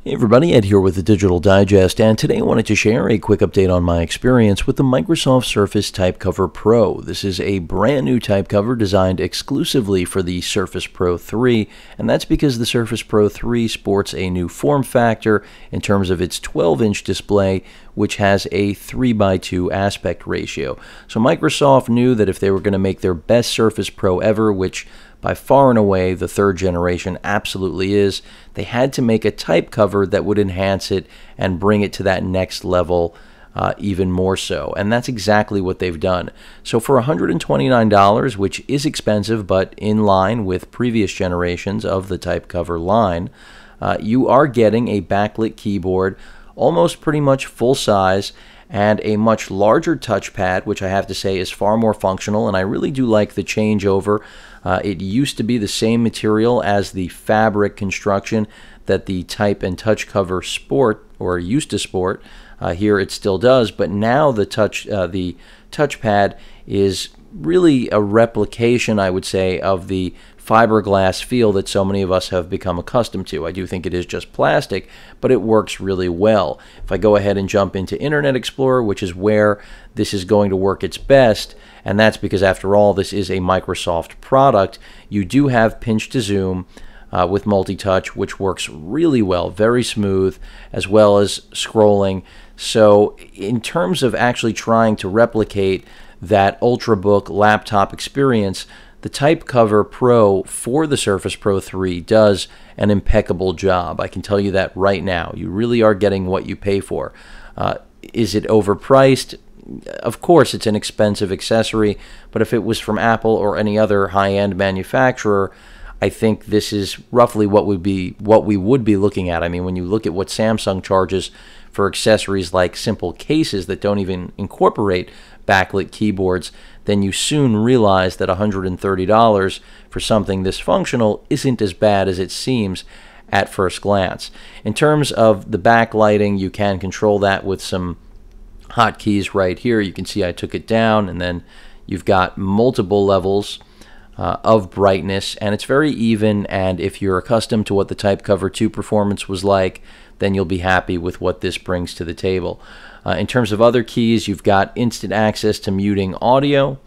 Hey everybody, Ed here with the Digital Digest, and today I wanted to share a quick update on my experience with the Microsoft Surface Typecover Pro. This is a brand new type cover designed exclusively for the Surface Pro 3, and that's because the Surface Pro 3 sports a new form factor in terms of its 12-inch display, which has a 3:2 aspect ratio. So Microsoft knew that if they were going to make their best Surface Pro ever, which by far and away the third generation absolutely is, they had to make a type cover that would enhance it and bring it to that next level even more so. And that's exactly what they've done. So for $129, which is expensive but in line with previous generations of the type cover line, you are getting a backlit keyboard, almost pretty much full size, and a much larger touchpad, which I have to say is far more functional, and I really do like the changeover. It used to be the same material as the fabric construction that the Type and Touch cover sport, or used to sport. Here it still does, but now the touchpad is really a replication, I would say, of the fiberglass feel that so many of us have become accustomed to. I do think it is just plastic, but it works really well. If I go ahead and jump into Internet Explorer, which is where this is going to work its best, and that's because after all this is a Microsoft product, you do have pinch to zoom with multi-touch, which works really well, very smooth, as well as scrolling. So in terms of actually trying to replicate that Ultrabook laptop experience, the Typecover Pro for the Surface Pro 3 does an impeccable job. I can tell you that right now. You really are getting what you pay for. Is it overpriced? Of course, it's an expensive accessory, but if it was from Apple or any other high-end manufacturer, I think this is roughly what we would be looking at. I mean, when you look at what Samsung charges for accessories like simple cases that don't even incorporate backlit keyboards, then you soon realize that $130 for something this functional isn't as bad as it seems at first glance. In terms of the backlighting, you can control that with some hotkeys right here. You can see I took it down, and then you've got multiple levels of brightness, and it's very even, and if you're accustomed to what the Typecover 2 performance was like, then you'll be happy with what this brings to the table. In terms of other keys, you've got instant access to muting audio,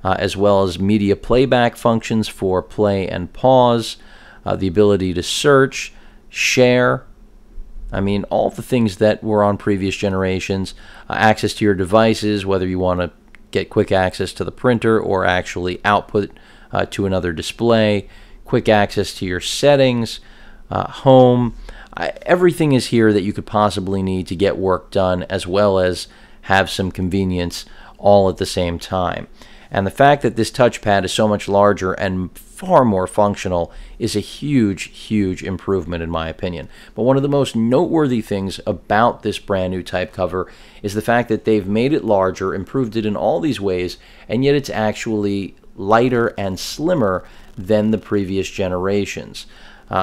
as well as media playback functions for play and pause, the ability to search, share, I mean, all the things that were on previous generations, access to your devices, whether you want to get quick access to the printer or actually output to another display, quick access to your settings, home. Everything is here that you could possibly need to get work done, as well as have some convenience all at the same time. And the fact that this touchpad is so much larger and far more functional is a huge, huge improvement in my opinion. But one of the most noteworthy things about this brand new type cover is the fact that they've made it larger, improved it in all these ways, and yet it's actually lighter and slimmer than the previous generations.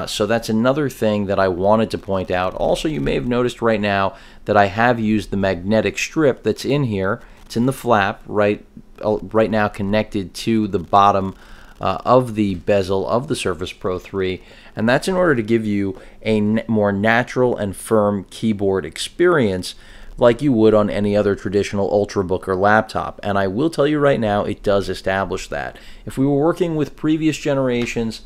So that's another thing that I wanted to point out. Also, you may have noticed right now that I have used the magnetic strip that's in here. It's in the flap right now, connected to the bottom of the bezel of the Surface Pro 3, and that's in order to give you a more natural and firm keyboard experience like you would on any other traditional Ultrabook or laptop. And I will tell you right now, it does establish that. If we were working with previous generations,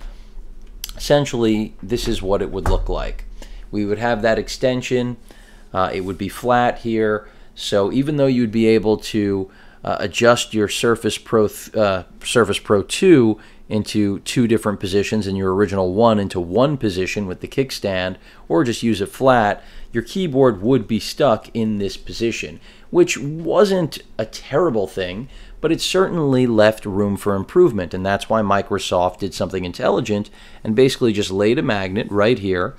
essentially this is what it would look like. We would have that extension, it would be flat here, so even though you'd be able to adjust your Surface Pro 2 into two different positions and your original one into one position with the kickstand, or just use it flat, your keyboard would be stuck in this position, which wasn't a terrible thing, but it certainly left room for improvement, and that's why Microsoft did something intelligent and basically just laid a magnet right here,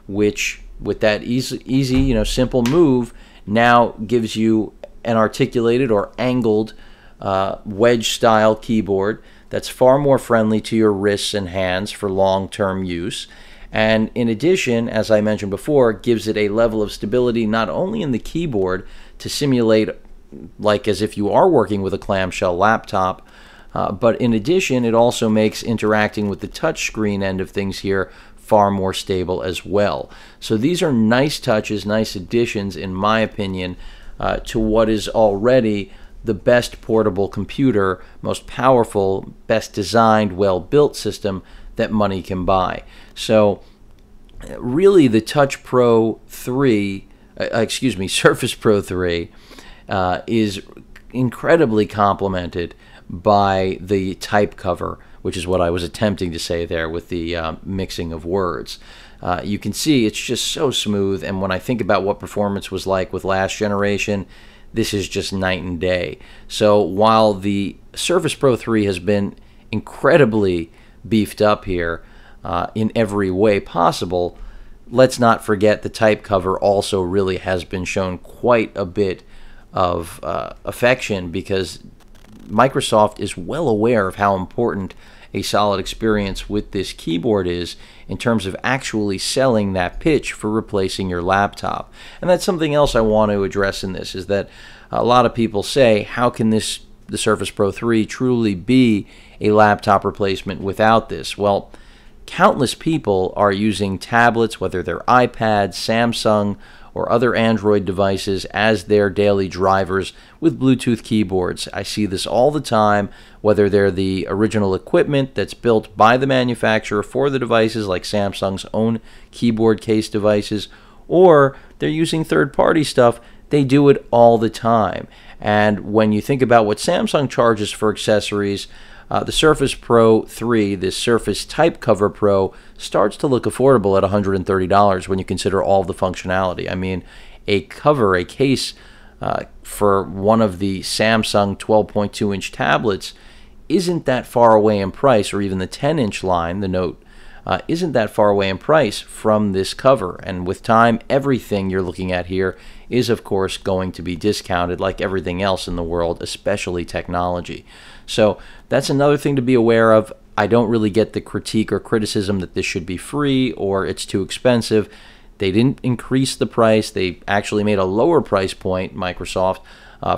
which with that easy, simple move now gives you an articulated or angled wedge-style keyboard that's far more friendly to your wrists and hands for long-term use. And in addition, as I mentioned before, gives it a level of stability not only in the keyboard to simulate like as if you are working with a clamshell laptop, but in addition, it also makes interacting with the touch screen end of things here far more stable as well. So these are nice touches, nice additions, in my opinion, to what is already the best portable computer, most powerful, best designed, well-built system that money can buy. So really the Touch Pro 3, Surface Pro 3 is incredibly complemented by the type cover, which is what I was attempting to say there with the mixing of words. You can see it's just so smooth, and when I think about what performance was like with last generation, this is just night and day. So while the Surface Pro 3 has been incredibly beefed up here in every way possible, let's not forget the type cover also really has been shown quite a bit of affection, because Microsoft is well aware of how important a solid experience with this keyboard is in terms of actually selling that pitch for replacing your laptop. And that's something else I want to address in this, is that a lot of people say, how can the Surface Pro 3 truly be a laptop replacement without this? Well, countless people are using tablets, whether they're iPads, Samsung, or other Android devices, as their daily drivers with Bluetooth keyboards. I see this all the time, whether they're the original equipment that's built by the manufacturer for the devices, like Samsung's own keyboard case devices, or they're using third-party stuff. They do it all the time. And when you think about what Samsung charges for accessories, the Surface Pro 3, this Surface Type Cover Pro, starts to look affordable at $130 when you consider all the functionality. I mean, a cover, a case for one of the Samsung 12.2-inch tablets isn't that far away in price, or even the 10-inch line, the Note, isn't that far away in price from this cover. And with time, everything you're looking at here is, of course, going to be discounted, like everything else in the world, especially technology. So that's another thing to be aware of. I don't really get the critique or criticism that this should be free or it's too expensive. They didn't increase the price. They actually made a lower price point, Microsoft,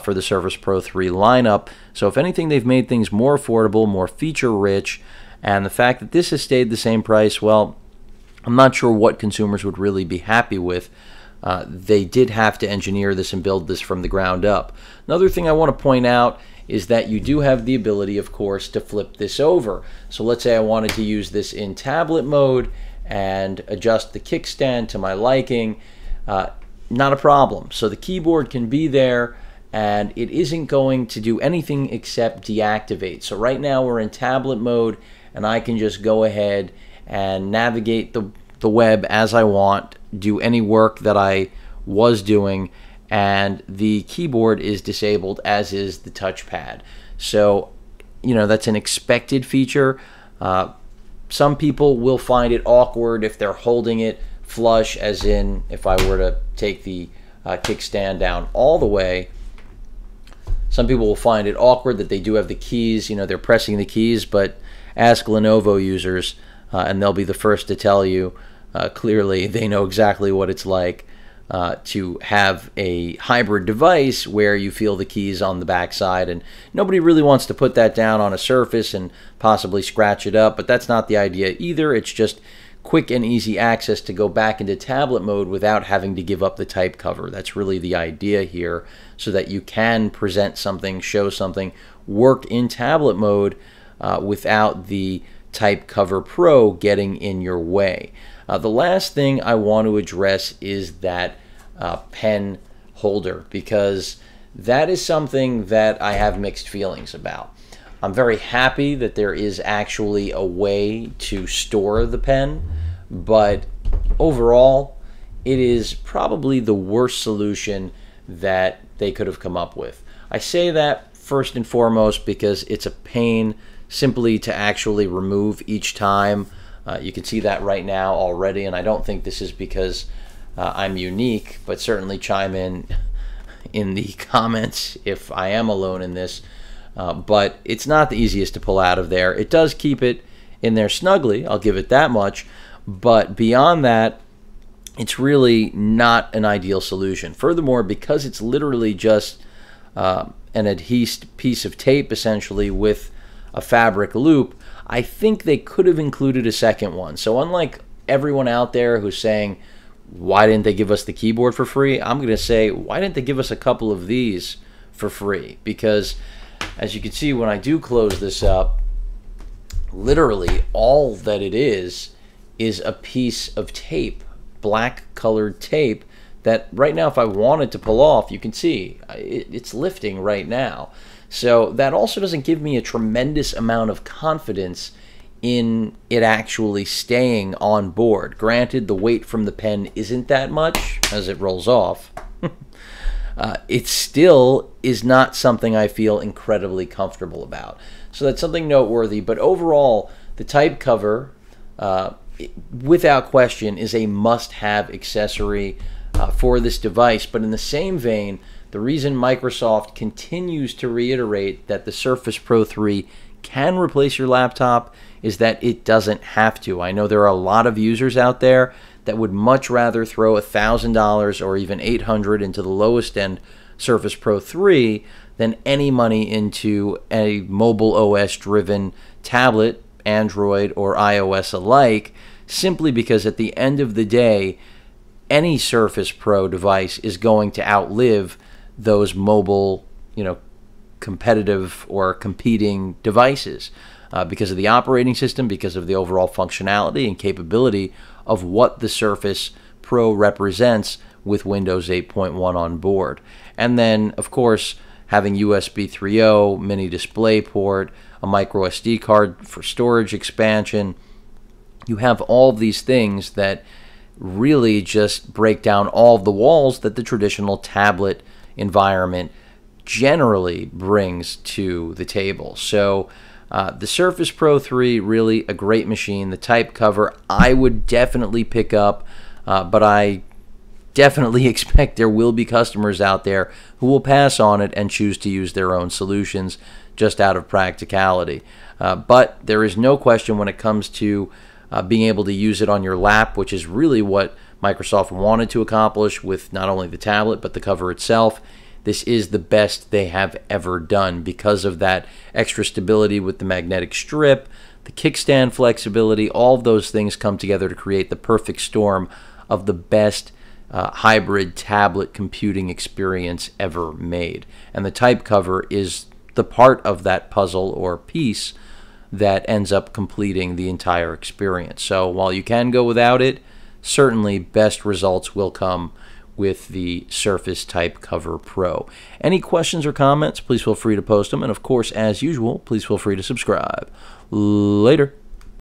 for the Surface Pro 3 lineup. So if anything, they've made things more affordable, more feature-rich. And the fact that this has stayed the same price, well, I'm not sure what consumers would really be happy with. They did have to engineer this and build this from the ground up. Another thing I want to point out is that you do have the ability, of course, to flip this over. So let's say I wanted to use this in tablet mode and adjust the kickstand to my liking. Not a problem. So the keyboard can be there, and it isn't going to do anything except deactivate. So right now we're in tablet mode, and I can just go ahead and navigate the web as I want, do any work that I was doing, and the keyboard is disabled, as is the touchpad. So, you know, that's an expected feature. Some people will find it awkward if they're holding it flush, as in if I were to take the kickstand down all the way. Some people will find it awkward that they do have the keys, you know, they're pressing the keys, but ask Lenovo users, and they'll be the first to tell you clearly they know exactly what it's like to have a hybrid device where you feel the keys on the back side, and nobody really wants to put that down on a Surface and possibly scratch it up, but that's not the idea either. It's just quick and easy access to go back into tablet mode without having to give up the type cover. That's really the idea here, so that you can present something, show something, work in tablet mode without the Type Cover Pro getting in your way. The last thing I want to address is that pen holder, because that is something that I have mixed feelings about. I'm very happy that there is actually a way to store the pen, but overall it is probably the worst solution that they could have come up with. I say that first and foremost because it's a pain simply to actually remove each time. You can see that right now already, and I don't think this is because I'm unique, but certainly chime in the comments if I am alone in this. But it's not the easiest to pull out of there. It does keep it in there snugly, I'll give it that much, but beyond that, it's really not an ideal solution. Furthermore, because it's literally just an adhesed piece of tape essentially with a fabric loop, I think they could have included a second one. So unlike everyone out there who's saying, why didn't they give us the keyboard for free? I'm going to say, why didn't they give us a couple of these for free? Because as you can see, when I do close this up, literally all that it is a piece of tape, black colored tape, that right now if I wanted to pull off, you can see it's lifting right now. So that also doesn't give me a tremendous amount of confidence in it actually staying on board. Granted, the weight from the pen isn't that much as it rolls off. It still is not something I feel incredibly comfortable about. So that's something noteworthy. But overall, the type cover, without question, is a must-have accessory for this device. But in the same vein, the reason Microsoft continues to reiterate that the Surface Pro 3 can replace your laptop is that it doesn't have to. I know there are a lot of users out there that would much rather throw $1,000 or even $800 into the lowest end Surface Pro 3 than any money into a mobile OS driven tablet, Android or iOS alike, simply because at the end of the day, any Surface Pro device is going to outlive those mobile, competitive or competing devices because of the operating system, because of the overall functionality and capability of what the Surface Pro represents with Windows 8.1 on board. And then, of course, having USB 3.0, mini display port, a micro SD card for storage expansion, you have all of these things that really just break down all of the walls that the traditional tablet environment generally brings to the table. So the Surface Pro 3, really a great machine. The type cover I would definitely pick up, but I definitely expect there will be customers out there who will pass on it and choose to use their own solutions just out of practicality. But there is no question when it comes to being able to use it on your lap, which is really what Microsoft wanted to accomplish with not only the tablet but the cover itself. This is the best they have ever done because of that extra stability with the magnetic strip, the kickstand flexibility. All of those things come together to create the perfect storm of the best hybrid tablet computing experience ever made. And the type cover is the part of that puzzle or piece that ends up completing the entire experience. So while you can go without it, certainly best results will come with the Surface Type Cover Pro. Any questions or comments, please feel free to post them. And of course, as usual, please feel free to subscribe. Later.